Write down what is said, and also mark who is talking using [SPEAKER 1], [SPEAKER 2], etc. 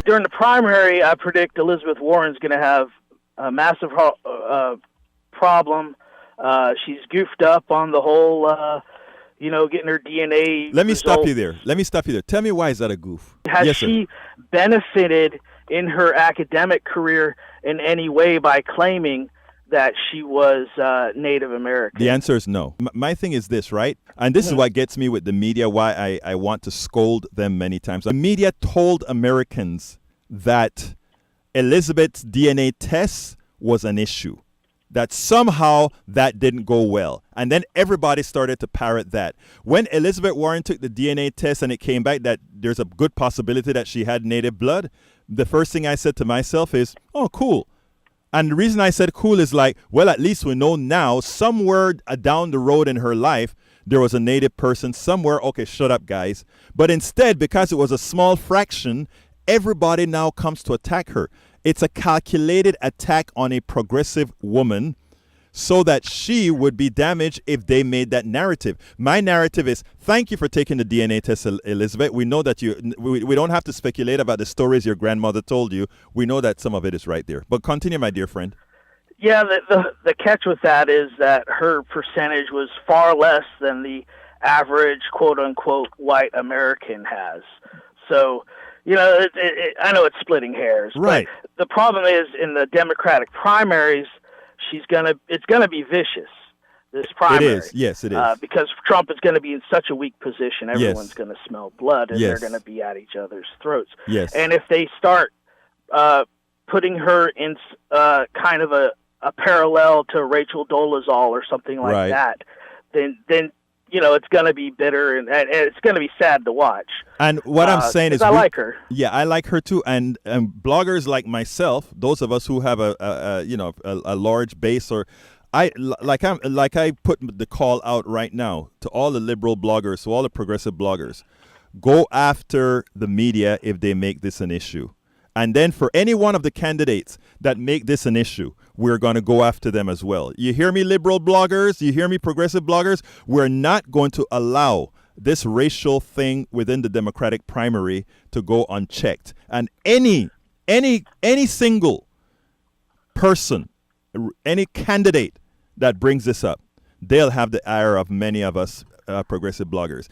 [SPEAKER 1] during the primary, I predict Elizabeth Warren's going to have a massive problem. She's goofed up on the whole, getting her DNA.
[SPEAKER 2] Let me stop you there. Tell me, why is that a goof?
[SPEAKER 1] Has she benefited in her academic career in any way by claiming that she was Native American?
[SPEAKER 2] The answer is no. My thing is this, right? And this is what gets me with the media, why I want to scold them many times. The media told Americans that Elizabeth's DNA test was an issue, that somehow that didn't go well. And then everybody started to parrot that. When Elizabeth Warren took the DNA test and it came back that there's a good possibility that she had Native blood, the first thing I said to myself is, oh, cool. And the reason I said cool is like, well, at least we know now somewhere down the road in her life, there was a Native person somewhere. Okay, shut up, guys. But instead, because it was a small fraction, everybody now comes to attack her. It's a calculated attack on a progressive woman so that she would be damaged if they made that narrative. My narrative is, thank you for taking the DNA test, Elizabeth. We know that we don't have to speculate about the stories your grandmother told you. We know that some of it is right there. But continue, my dear friend.
[SPEAKER 1] Yeah, the catch with that is that her percentage was far less than the average quote-unquote white American has. So, I know it's splitting hairs.
[SPEAKER 2] Right.
[SPEAKER 1] But the problem is in the Democratic primaries, it's gonna be vicious. This primary.
[SPEAKER 2] It is. Yes, it is.
[SPEAKER 1] Because Trump is going to be in such a weak position, everyone's going to smell blood, and they're going to be at each other's throats.
[SPEAKER 2] Yes.
[SPEAKER 1] And if they start putting her in kind of a parallel to Rachel Dolezal or something like that, then it's going to be bitter and it's going to be sad to watch.
[SPEAKER 2] And what I'm saying is,
[SPEAKER 1] I like her.
[SPEAKER 2] Yeah, I like her too. And bloggers like myself, those of us who have a large base, or I put the call out right now to all the liberal bloggers, to all the progressive bloggers, go after the media if they make this an issue. And then for any one of the candidates that make this an issue, we're going to go after them as well. You hear me, liberal bloggers? You hear me, progressive bloggers? We're not going to allow this racial thing within the Democratic primary to go unchecked. And any single person, any candidate that brings this up, they'll have the ire of many of us progressive bloggers.